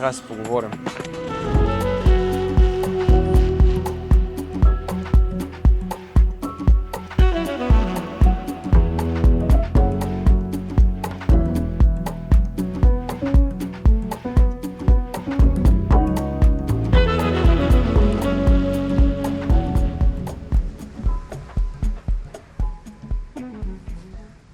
трябва да си поговорим.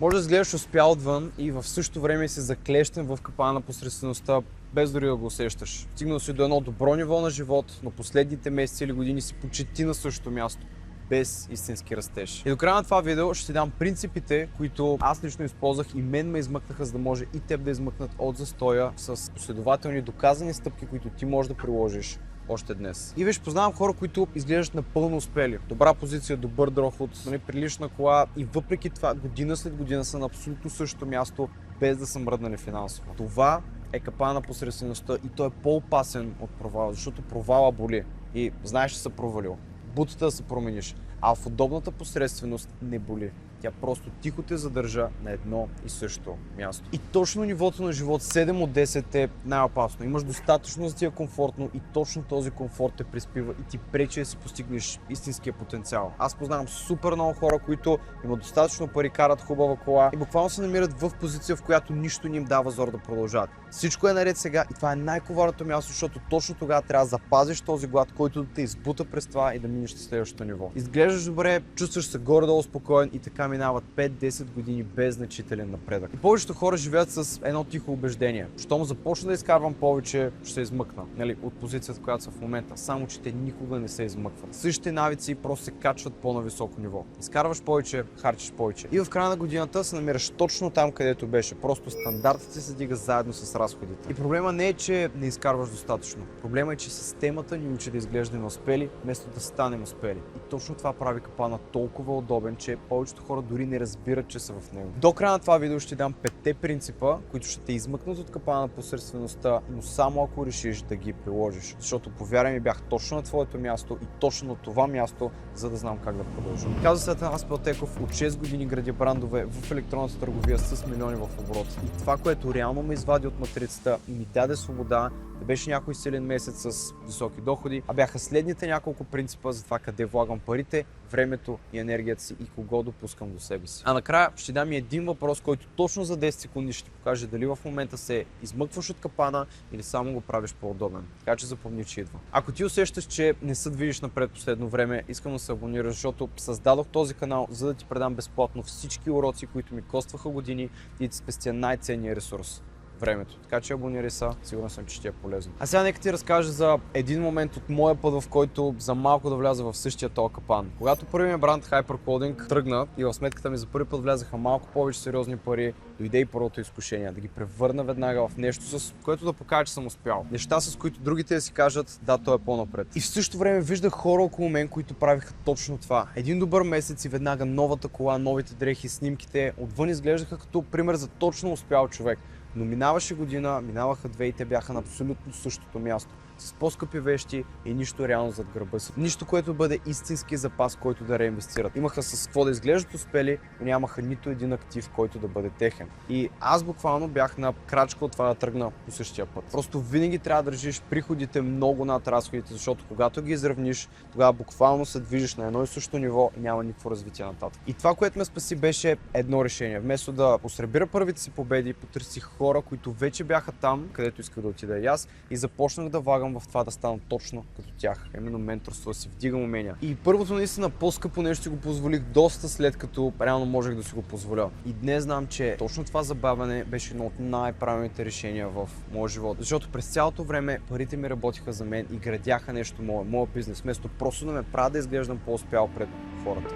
Може да изгледаш успял отвън и в същото време си заклещен в капана на посредствеността, без дори да го усещаш. Стигнал си до едно добро ниво на живот, но последните месеци или години си почти на същото място, без истински растеж. И до края на това видео ще ти дам принципите, които аз лично използвах и мен ме измъкнаха, за да може и теб да измъкнат от застоя с последователни доказани стъпки, които ти можеш да приложиш още днес. И виж, познавам хора, които изглеждат напълно успели. Добра позиция, добър доход, прилична кола и въпреки това година след година са на абсолютно същото място, без да са мръднали финансово. Това е капана на посредствеността и той е по-опасен от провала, защото провала боли и знаеш, че се провалил. Бутата да се промениш, а в удобната посредственост не боли. Тя просто тихо те задържа на едно и също място. И точно нивото на живот 7 от 10 е най-опасно. Имаш достатъчно за ти е комфортно и точно този комфорт те приспива и ти пречи да си постигнеш истинския потенциал. Аз познавам супер много хора, които имат достатъчно пари, карат хубава кола и буквално се намират в позиция, в която нищо не им дава зор да продължават. Всичко е наред сега и това е най-коварното място, защото точно тогава трябва да запазиш този глад, който да те избута през това и да минеш на следващото ниво. Изглеждаш добре, чувстваш се горе-долу спокоен и така минават 5-10 години без значителен напредък. И повечето хора живеят с едно тихо убеждение. Щом започна да изкарвам повече, ще се измъкна. От позицията, в която са в момента. Само че те никога не се измъкват. Същите навици просто се качват по-нависоко ниво. Изкарваш повече, харчиш повече. И в края на годината се намираш точно там, където беше. Просто стандартът се дига заедно с разходите. И проблема не е, че не изкарваш достатъчно. Проблема е, че системата ни учи да изглеждаме успели, вместо да станем успели. И точно това прави капана толкова удобен, че повечето хора дори не разбират, че са в него. До края на това видео ще дам 5 принципа, които ще те измъкнат от капана на посредствеността, но само ако решиш да ги приложиш. Защото повярвай ми, бях точно на твоето място и точно на това място, за да знам как да продължа. Казва се Атанас Пелтеков, от 6 години градя брандове в електронната търговия с милиони в оборот. И това, което реално ме извади от матрицата и ми даде свобода, не беше някой силен месец с високи доходи, а бяха следните няколко принципа за това къде влагам парите, времето и енергията си и кого допускам до себе си. А накрая ще дам и един въпрос, който точно за 10 секунди ще ти покаже дали в момента се измъкваш от капана или само го правиш по-удобен. Така че запомни, че идва. Ако ти усещаш, че не се движиш напред последно време, искам да се абонираш, защото създадох този канал, за да ти предам безплатно всички уроци, които ми костваха години и да ти спестя най-ценния ресурс. Времето. Така че абонирай се, сигурен съм, че ще е полезно. А сега нека ти разкажа за един момент от моя път, в който за малко да вляза в същия този капан. Когато първият бранд Hyperclothing тръгна и в сметката ми за първи път влязаха малко повече сериозни пари, дойде и първото изкушение да ги превърна веднага в нещо, с което да покажа, че съм успял. Неща, с които другите да си кажат, да, той е по-напред. И в същото време виждах хора около мен, които правиха точно това. Един добър месец и веднага новата кола, новите дрехи, снимките отвън изглеждаха като пример за точно успял човек. Но минаваше година, минаваха 2 и те бяха на абсолютно същото място. С по-скъпи вещи и нищо реално зад гърба си. Нищо, което бъде истински запас, който да реинвестират. Имаха с какво да изглеждат успели, но нямаха нито един актив, който да бъде техен. И аз буквално бях на крачка от това да тръгна по същия път. Просто винаги трябва да държиш приходите много над разходите, защото когато ги изравниш, тогава буквално се движиш на едно и също ниво и няма никакво развитие нататък. И това, което ме спаси, беше едно решение. Вместо да посребира първите си победи, потърсих хора, които вече бяха там, където исках да отида и аз, и започнах да влагам в това да стана точно като тях. Именно менторство, да си вдигам умения. И първото наистина по-скъпо нещо си го позволих доста след като реално можех да си го позволя. И днес знам, че точно това забавяне беше едно от най-правилните решения в моя живот. Защото през цялото време парите ми работиха за мен и градяха нещо мое, моят бизнес, вместо просто да ме правя да изглеждам по-успял пред хората.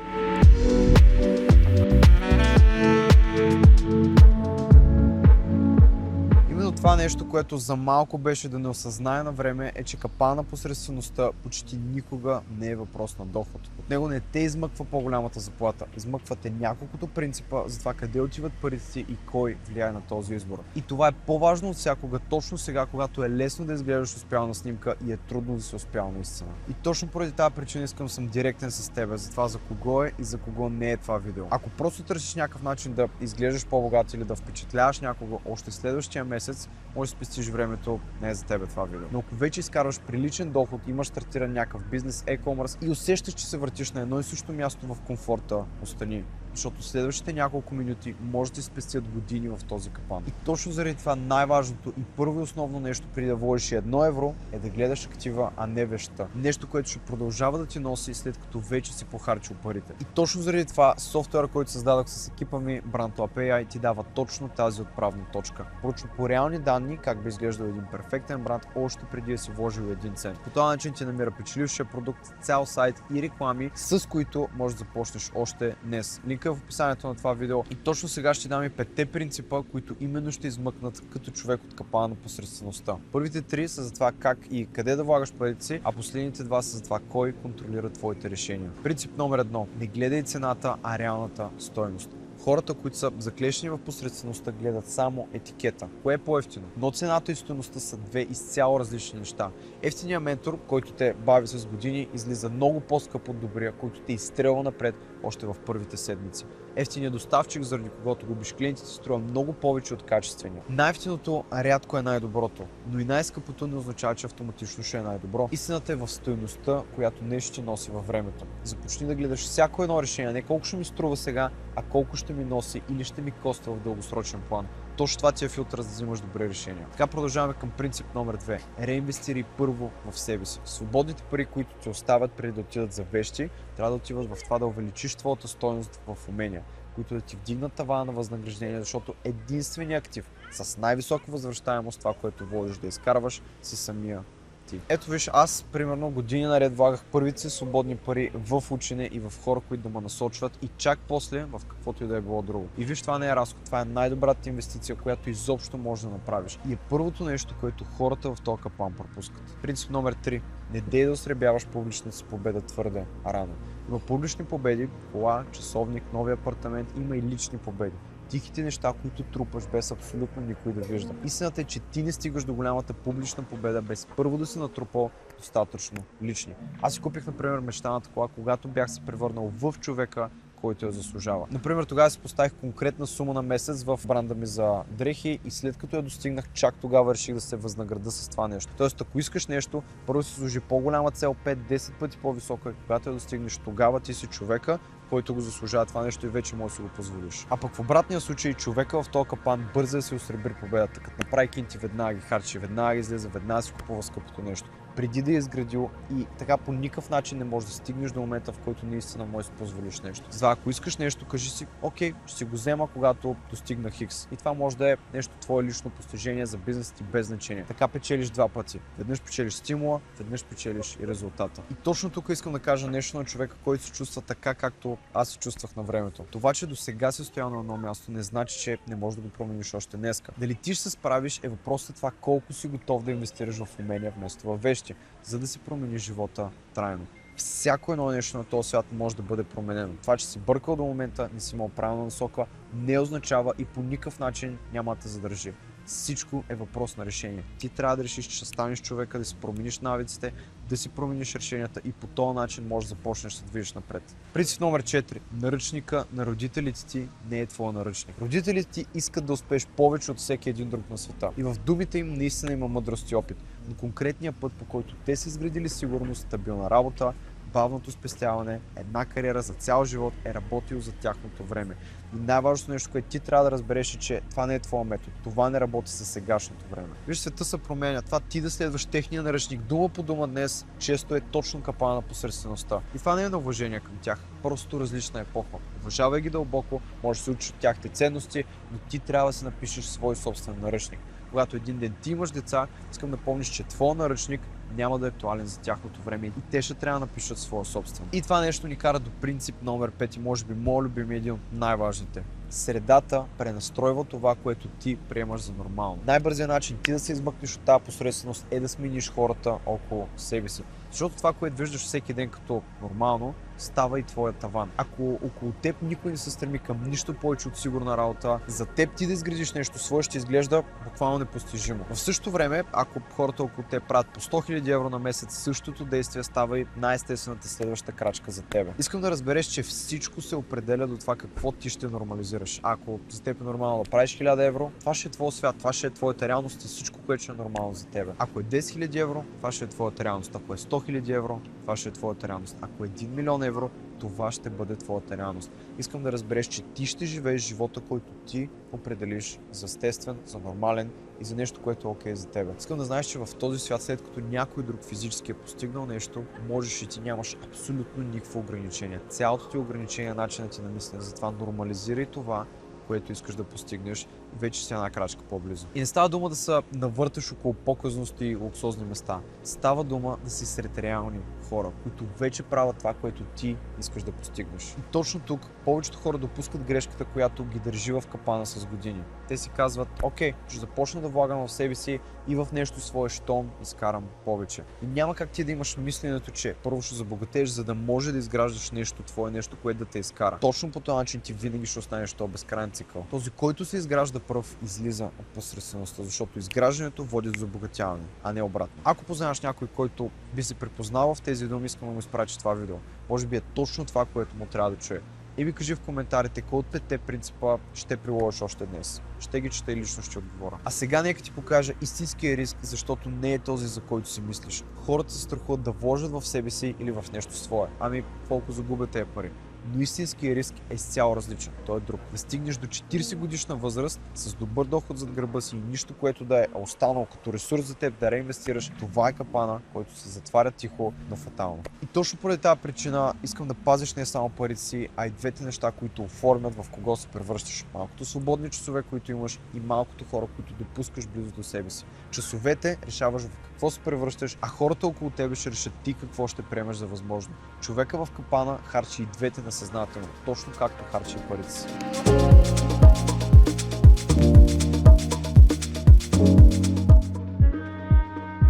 Това нещо, което за малко беше да не осъзнае на време, е, че капана на посредствеността почти никога не е въпрос на доход. От него не те измъква по-голямата заплата, измъквате няколкото принципа за това къде отиват парите си и кой влияе на този избор. И това е по-важно от всякога, точно сега, когато е лесно да изглеждаш успял на снимка и е трудно да си успял наистина. И точно поради тази причина искам съм директен с теб за това за кого е и за кого не е това видео. Ако просто търсиш някакъв начин да изглеждаш по-богат или да впечатляваш някого още следващия месец, може да спестиш времето, не е за тебе това видео. Но ако вече изкарваш приличен доход, имаш стартиран някакъв бизнес, e-commerce и усещаш, че се въртиш на едно и също място в комфорта, остани. Защото следващите няколко минути може да ти спестят години в този капан. И точно заради това най-важното и първо и основно нещо преди да вложиш 1 евро е да гледаш актива, а не вещта. Нещо, което ще продължава да ти носи след като вече си похарчил парите. И точно заради това софтуера, който създадох с екипа ми BrandLab AI, ти дава точно тази отправна точка. Поръчва по реални данни как би изглеждал един перфектен бранд още преди да си вложил 1 цент. По този начин ти намира печелившия продукт, цял сайт и реклами, с които можеш да започнеш още днес. Линка в описанието на това видео и точно сега ще дам и 5 принципа, които именно ще измъкнат като човек от капана на посредствеността. Първите 3 са за това как и къде да влагаш парите си, а последните 2 са за това кой контролира твоите решения. Принцип номер 1. Не гледай цената, а реалната стойност. Хората, които са заклещени в посредствеността, гледат само етикета. Кое е по-евтино? Но цената и стойността са две изцяло различни неща. Ефтиният ментор, който те бави с години, излиза много по-скъп от добрия, който те изстрелва напред още в първите седмици. Ефтиният доставчик, заради когото губиш клиентите, струва много повече от качествения. Най-ефтиното рядко е най-доброто, но и най-скъпото не означава, че автоматично ще е най-добро. Истината е в стойността, която нещо ще носи във времето. Започни да гледаш всяко едно решение, не колко ще ми струва сега, а колко ще ми носи или ще ми коства в дългосрочен план. Точно това ти е филтър, за да взимаш добри решения. Така продължаваме към принцип номер 2. Реинвестирай първо в себе си. Свободните пари, които ти оставят преди да отидат за вещи, трябва да отиват в това да увеличиш твоята стойност в умения, които да ти вдигнат тавана на възнаграждение, защото единственият актив с най-висока възвръщаемост, това, което вложиш да изкарваш, си самия ти. Ето виж, аз примерно години наред влагах първите си свободни пари в учене и в хора, които да ме насочват и чак после в каквото и да е било друго. И виж, това не е разход, това е най-добрата инвестиция, която изобщо можеш да направиш. И е първото нещо, което хората в този капан пропускат. Принцип номер 3. Не дей да осребяваш публичната си победа твърде рано. Има публични победи, кола, часовник, нови апартамент, има и лични победи. Тихите неща, които трупаш без абсолютно никой да вижда. Истината е, че ти не стигаш до голямата публична победа без първо да си натрупал достатъчно лични. Аз си купих, например, мечтаната кола, когато бях се превърнал в човека, който я заслужава. Например, тогава си поставих конкретна сума на месец в бранда ми за дрехи и след като я достигнах, чак тогава реших да се възнаграда с това нещо. Тоест, ако искаш нещо, първо си сложи по-голяма цел, 5-10 пъти по-висока и когато я достигнеш, тогава ти си човека, който го заслужава това нещо и вече може да си го позволиш. А пък в обратния случай човека в този капан бърза да си осребри победата, като направи кинти веднага ги харчи, веднага излезе, веднага си купува скъпото нещо, преди да е изградил и така по никакъв начин не можеш да стигнеш до момента, в който наистина можеш да си позволиш нещо. За ако искаш нещо, кажи си, окей, ще си го взема, когато достигна Хикс. И това може да е нещо твое лично постижение за бизнес ти без значение. Така печелиш два пъти. Веднъж печелиш стимула, веднъж печелиш и резултата. И точно тук искам да кажа нещо на човека, който се чувства така, както аз се чувствах на времето. Това, че до сега си стоял на едно място, не значи, че не можеш да го промениш още днеска. Дали ти ще се справиш е въпросът това колко си готов да инвестираш в умения вместо в вещи, за да си промениш живота трайно. Всяко едно нещо на този свят може да бъде променено. Това, че си бъркал до момента, не си имал правилна насока, не означава и по никакъв начин няма да те задържи. Всичко е въпрос на решение. Ти трябва да решиш, че ще станеш човека, да си промениш навиците, да си промениш решенията и по този начин можеш да започнеш да се движиш напред. Принцип номер 4. Наръчника на родителите ти не е твой наръчник. Родителите ти искат да успееш повече от всеки един друг на света. И в думите им наистина има мъдрост и опит. Но конкретният път, по който те са изградили сигурност, стабилна работа, бавното спестяване, една кариера за цял живот е работил за тяхното време. И най-важното нещо, което ти трябва да разбереш е, че това не е твой метод. Това не работи със сегашното време. Виж, света се променя. Това ти да следваш техния наръчник дума по дума днес, често е точно капана на посредствеността. И това не е на уважение към тях. Просто различна епоха. Уважавай ги дълбоко, можеш да се учиш от тяхните ценности, но ти трябва да си напишеш свой собствен наръчник. Когато един ден ти имаш деца, искам да помниш, че твой наръчник няма да е актуален за тяхното време и те ще трябва да напишат своя собствен. И това нещо ни кара до принцип номер 5 и може би моят любим е един от най-важните. Средата пренастройва това, което ти приемаш за нормално. Най-бързият начин ти да се измъкнеш от тази посредственост е да смениш хората около себе си. Защото това, което виждаш всеки ден като нормално, става и твоя таван. Ако около теб никой не се стреми към нищо повече от сигурна работа, за теб ти да изградиш нещо свое ще изглежда буквално непостижимо. В същото време, ако хората около теб правят по 100 000 евро на месец, същото действие става и най-естествената следваща крачка за тебе. Искам да разбереш, че всичко се определя до това какво ти ще нормализираш. Ако за теб е нормално да правиш 1000 евро, това ще е твой свят, това ще е твоята реалност и всичко, което ще е нормално за тебе. Ако е 10 000 евро, това ще е твоята реалност. Ако е 100 000 евро, това ще е твоята реалност. Ако е 1 милион евро, това ще бъде твоята реалност. Искам да разбереш, че ти ще живееш живота, който ти определиш за естествен, за нормален и за нещо, което е окей за теб. Искам да знаеш, че в този свят, след като някой друг физически е постигнал нещо, можеш и ти нямаш абсолютно никакво ограничение. Цялото ти ограничение, начинът ти на мислене, затова нормализирай това, което искаш да постигнеш, вече си една крачка по-близо. И не става дума да се навърташ около показности и луксозни места. Става дума да си сред реални хора, които вече правят това, което ти искаш да постигнеш. И точно тук повечето хора допускат грешката, която ги държи в капана с години. Те си казват, окей, ще започна да влагам в себе си и в нещо свое, щом изкарам повече. И няма как ти да имаш мисленето, че първо ще забогатееш, за да може да изграждаш нещо твое, нещо, което да те изкара. Точно по този начин ти винаги ще останеш този безкрайен цикъл. Този, който се изгражда пръв, излиза от посредствеността, защото изграждането води до забогатяване, а не обратно. Ако познаваш някой, който би се припознал в тези думи, искам да му изпратиш това видео. Може би е точно това, което му трябва да чуе. И ми кажи в коментарите кой от 5 принципа ще приложиш още днес. Ще ги чета и лично ще отговоря. А сега нека ти покажа истинския риск, защото не е този, за който си мислиш. Хората се страхуват да вложат в себе си или в нещо свое. Ами колко загубят тези пари. Но истинският риск е изцяло различен. Той е друг. Да стигнеш до 40 годишна възраст с добър доход зад гърба си и нищо, което да е останало като ресурс за теб да реинвестираш, това е капана, който се затваря тихо, но фатално. И точно поради тази причина искам да пазиш не само парите си, а и двете неща, които оформят в кого се превръщаш. Малкото свободни часове, които имаш и малкото хора, които допускаш близо до себе си. Часовете решаваш в какво се превръщаш, а хората около тебе ще решат ти какво ще приемеш за възможно. Човека в капана харчи и двете несъзнателно, точно както харчи и парите си.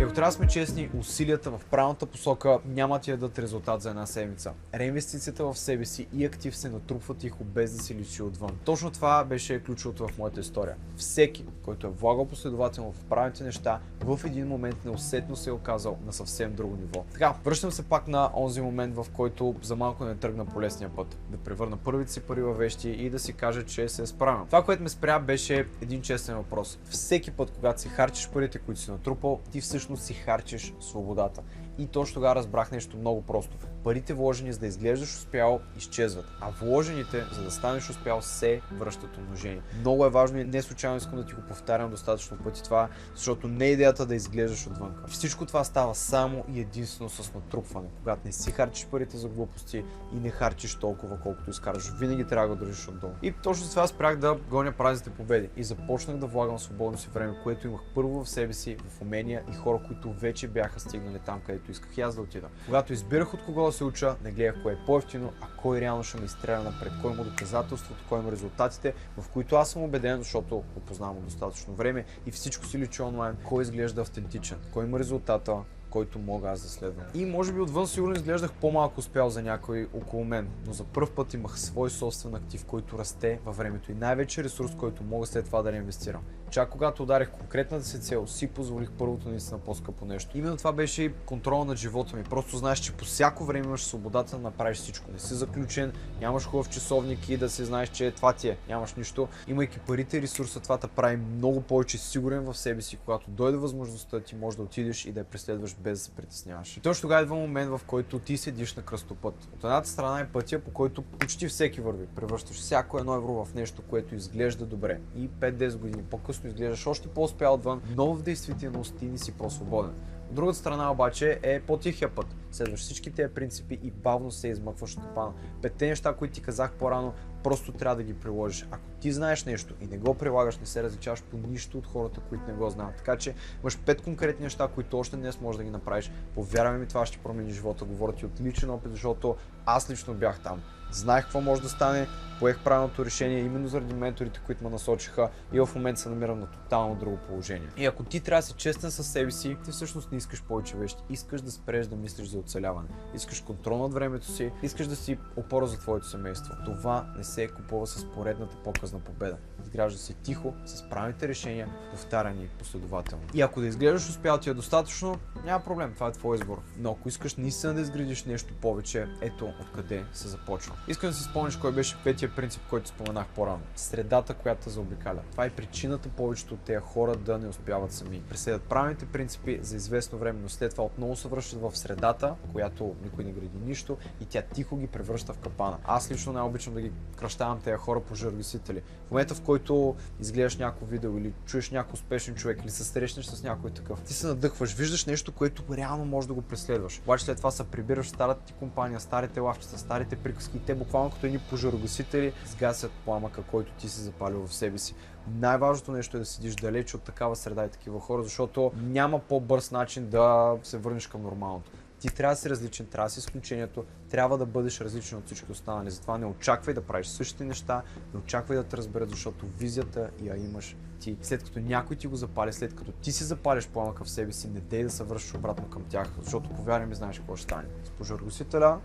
Ако трябва да сме честни, усилията в правилната посока няма ти да дадат резултат за една седмица. Реинвестицията в себе си и актив се натрупва тихо, без да се личи отвън. Точно това беше ключовото в моята история. Всеки, който е влагал последователно в правилните неща, в един момент неусетно се е оказал на съвсем друго ниво. Така, връщам се пак на онзи момент, в който за малко не тръгна по лесния път. Да превърна първите си пари във вещи и да си кажа, че се е справям. Това, което ме спря, беше един честен въпрос. Всеки път, когато си харчиш парите, които си натрупал, ти всъщност си харчиш свободата. И точно тогава разбрах нещо много просто. Парите вложени за да изглеждаш успял изчезват, а вложените за да станеш успял се връщат умножени. Много е важно и не случайно искам да ти го повтарям достатъчно пъти това, защото не е идеята да изглеждаш отвънка. Всичко това става само и единствено с натрупване. Когато не си харчиш парите за глупости и не харчиш толкова колкото изкараш, винаги трябва да държиш отдолу. И точно с това спрях да гоня празните победи и започнах да влагам свободно си време, което имах първо в себе си, в умения и хора, които вече бяха стигнали там, където исках и аз да отида. Когато избирах от кого да се уча, не гледах кое е по-евтино, а кой реално ще ме изстреля напред, кой има доказателството, кой има резултатите, в които аз съм убеден, защото го познавам достатъчно време и всичко си личи онлайн, кой изглежда автентичен, кой има резултата, който мога аз да следвам. И може би отвън сигурно изглеждах по-малко успял за някой около мен, но за пръв път имах свой собствен актив, който расте във времето и най-вече ресурс, който мога след това да реинвестирам. Чак когато ударих конкретната си цел, си позволих първото наистина по-скъпо нещо. Именно това беше и контрол над живота ми. Просто знаеш, че по всяко време имаш свободата да направиш всичко. Не си заключен, нямаш хубав часовник и да си знаеш, че това ти е. Нямаш нищо. Имайки парите и ресурса, това те прави много повече сигурен в себе си, когато дойде възможността, ти можеш да отидеш и да я преследваш без да се притесняваш. И точно тогава идва момент, в който ти седиш на кръстопът. От едната страна е пътя, по който почти всеки върви. Превръщаш всяко едно евро в нещо, което изглежда добре. И 5-10 години по-късно изглеждаш още по-успял отвън, но в действителност ти не си по-свободен. От другата страна обаче е по-тихия път. Следваш всички тези принципи и бавно се измъкваш от капана. Петте неща, които ти казах по-рано, просто трябва да ги приложиш. Ако ти знаеш нещо и не го прилагаш, не се различаваш по нищо от хората, които не го знаят. Така че имаш 5 конкретни неща, които още днес можеш да ги направиш. Повярвай ми, това ще промени живота. Говоря ти от личен опит, защото аз лично бях там. Знаех какво може да стане, поех правилното решение именно заради менторите, които ме насочиха и в момента се намирам на тотално друго положение. И ако ти трябва да си честен със себе си, ти всъщност не искаш повече вещи. Искаш да спреш да мислиш за оцеляване. Искаш контрол над времето си, искаш да си опора за твоето семейство. Това не се купува с поредната показна победа. Изгражда се тихо, с правилните решения, повтаряни последователно. И ако да изглеждаш успял ти е достатъчно, няма проблем, това е твой избор. Но ако искаш наистина да изградиш нещо повече, ето откъде се започва. Искам да си спомниш кой беше петия принцип, който споменах по-рано. Средата, която те заобикаля. Това е причината повечето от тези хора да не успяват сами. Преследват правилните принципи за известно време, но след това отново се връщат в средата, която никой не гради нищо и тя тихо ги превръща в капана. Аз лично най-обичам да ги кръщавам тези хора по жъргасители. В момента, в който изгледаш някакво видео или чуеш някой успешен човек или се срещнеш с някой такъв, ти се надъхваш, виждаш нещо, което реално можеш да го преследваш. Обаче след това се прибираш в старата ти компания, старите лавчета, старите приказки и те буквално като едни пожарогасители сгасят пламъка, който ти си запалил в себе си. Най-важното нещо е да седиш далеч от такава среда и такива хора, защото няма по-бърз начин да се върнеш към нормалното. Ти трябва да си различен, трябва да си изключението, трябва да бъдеш различен от всички останали. Затова не очаквай да правиш същите неща, не очаквай да те разберат, защото визията я имаш ти. След като някой ти го запали, след като ти си запалиш пламъка в себе си, не дей да се вършиш обратно към тях, защото повярвай ми, знаеш какво ще стане. С пожарогасителя,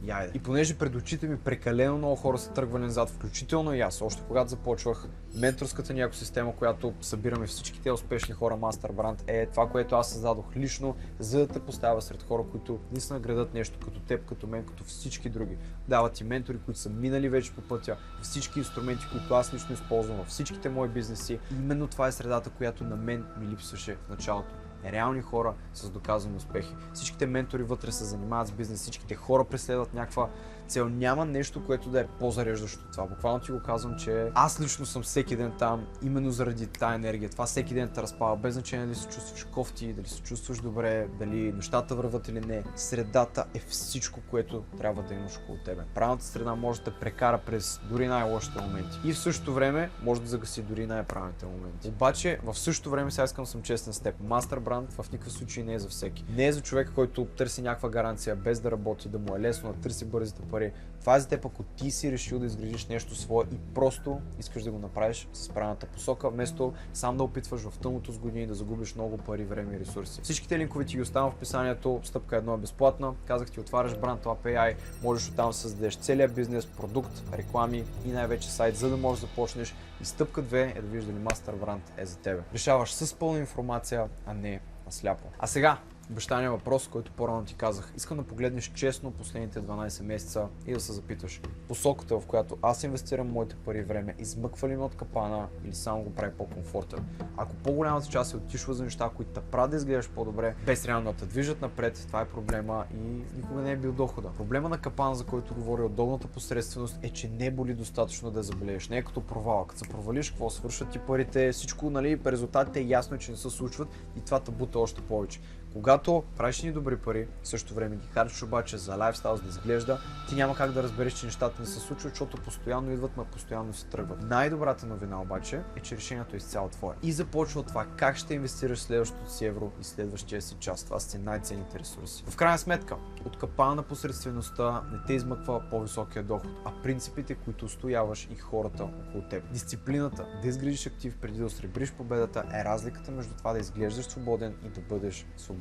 яйде. И понеже пред очите ми прекалено много хора са тръгвали назад, включително и аз, още когато започвах менторската ни екосистема, която събираме всичките успешни хора, MasterBrand, е това, което аз създадох лично, за да те поставя сред хора, които наистина градат нещо като теб, като мен, като всички други. Дават ти ментори, които са минали вече по пътя, всички инструменти, които аз лично използвам във всичките мои бизнеси. Именно това е средата, която на мен ми липсваше в началото. Реални хора с доказани успехи. Всичките ментори вътре се занимават с бизнес, всичките хора преследват някаква цел. Няма нещо, което да е по-зареждащо от това. Буквално ти го казвам, че аз лично съм всеки ден там, именно заради тази енергия. Това всеки ден те разпава, без значение дали се чувстваш кофти, дали се чувстваш добре, дали нещата върват или не. Средата е всичко, което трябва да имаш около тебе. Правилната среда може да те прекара през дори най-лошите моменти. И в същото време може да загаси дори най-правилните моменти. Обаче в същото време сега искам да съм честен с теб. MasterBrand в никакъв случай не е за всеки. Не е за човека, който търси някаква гаранция без да работи, да му е лесно, да търси бързите пари. Това е за теб, ако ти си решил да изградиш нещо свое и просто искаш да го направиш с правилната посока, вместо сам да опитваш в тъмното с години да загубиш много пари, време и ресурси. Всичките линкове ти ги оставям в описанието. Стъпка 1 е безплатна. Казах ти, отваряш Brand API, можеш оттам да създадеш целият бизнес, продукт, реклами и най-вече сайт, за да можеш да започнеш. И стъпка 2 е да видиш дали MasterBrand е за тебе. Решаваш с пълна информация, а не сляпо. А сега, обещания въпрос, който по-рано ти казах. Искам да погледнеш честно последните 12 месеца и да се запиташ посоката, в която аз инвестирам моите пари и време, измъква ли ме от капана или само го прави по-комфортен. Ако по-голямата част е отишла за неща, които те правят да изгледаш по-добре, без реално да те движат напред, това е проблема и никога не е бил дохода. Проблема на капана, за който говори удобната посредственост, е, че не боли достатъчно да заболееш. Не е като провала. Като се провалиш, какво свършват ти парите, всичко, нали, резултатите е ясно, че не се случват и това те бута още повече. Когато правиш ни добри пари, в същото време ги харчиш обаче за лайфстайл, за да изглежда, ти няма как да разбереш, че нещата не се случват, защото постоянно идват, но постоянно се тръгват. Най-добрата новина обаче е, че решението е изцяло твое. И започва от това как ще инвестираш следващото си евро и следващия си час. Това са ти най-ценните ресурси. В крайна сметка, от капана на посредствеността не те измъква по-високия доход, а принципите, които устояваш и хората около теб. Дисциплината, да изградиш актив преди да осребриш победата, е разликата между това да изглеждаш свободен и да бъдеш свободен.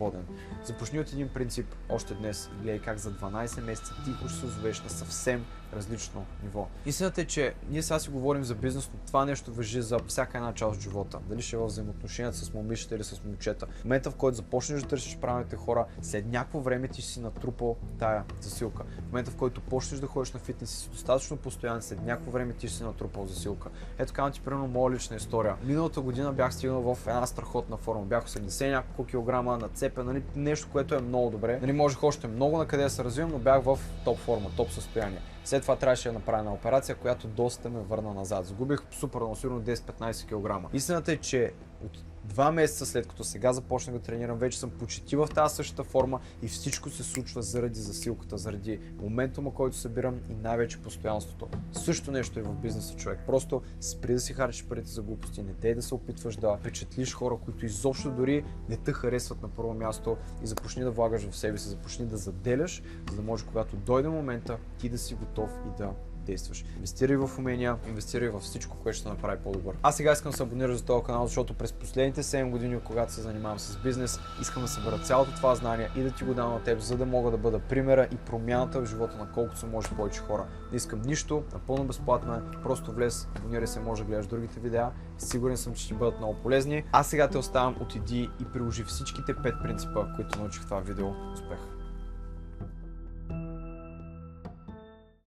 Започни от един принцип още днес и гледай как за 12 месеца тихо ще се озовеш на съвсем различно ниво. Истината е, че ние сега си говорим за бизнес, но това нещо важи за всяка една част от живота. Дали ще е в взаимоотношенията с момичета или с момчета. В момента, в който започнеш да търсиш правилните хора, след някакво време ти си натрупал тая засилка. В момента, в който почнеш да ходиш на фитнес и си достатъчно постоянен, след някакво време ти си натрупал засилка. Ето казвам ти примерно моя лична история. Миналата година бях стигнал в една страхотна форма. Бях 80 няколко килограма, нацепен, нали, нещо, което е много добре. Нали, можех още много на къде да се развивам, но бях в топ форма, топ състояние. След това трябваше да направя една операция, която доста ме върна назад. Загубих супер много, сигурно 10-15 кг. Истината е, че от 2 месеца след като сега започнах да тренирам, вече съм почти в тази същата форма и всичко се случва заради засилката, заради моментума, който събирам и най-вече постоянството. Също нещо е в бизнеса, човек. Просто спри да си харчиш парите за глупости, не дей да се опитваш да впечатлиш хора, които изобщо дори не те харесват на първо място и започни да влагаш в себе си, започни да заделяш, за да може когато дойде момента ти да си готов и да действаш. Инвестирай в умения, инвестирай във всичко, което ще направи по-добър. Аз сега искам да се абонираш за този канал, защото през последните 7 години, когато се занимавам с бизнес, искам да събера цялото това знание и да ти го дам на теб, за да мога да бъда примера и промяната в живота на колкото се може повече хора. Не искам нищо, напълно безплатно е, просто влез, абонирай се, може да гледаш другите видеа. Сигурен съм, че ще бъдат много полезни. Аз сега те оставям, отиди и приложи всичките 5 принципа, които научих в това видео. Успех!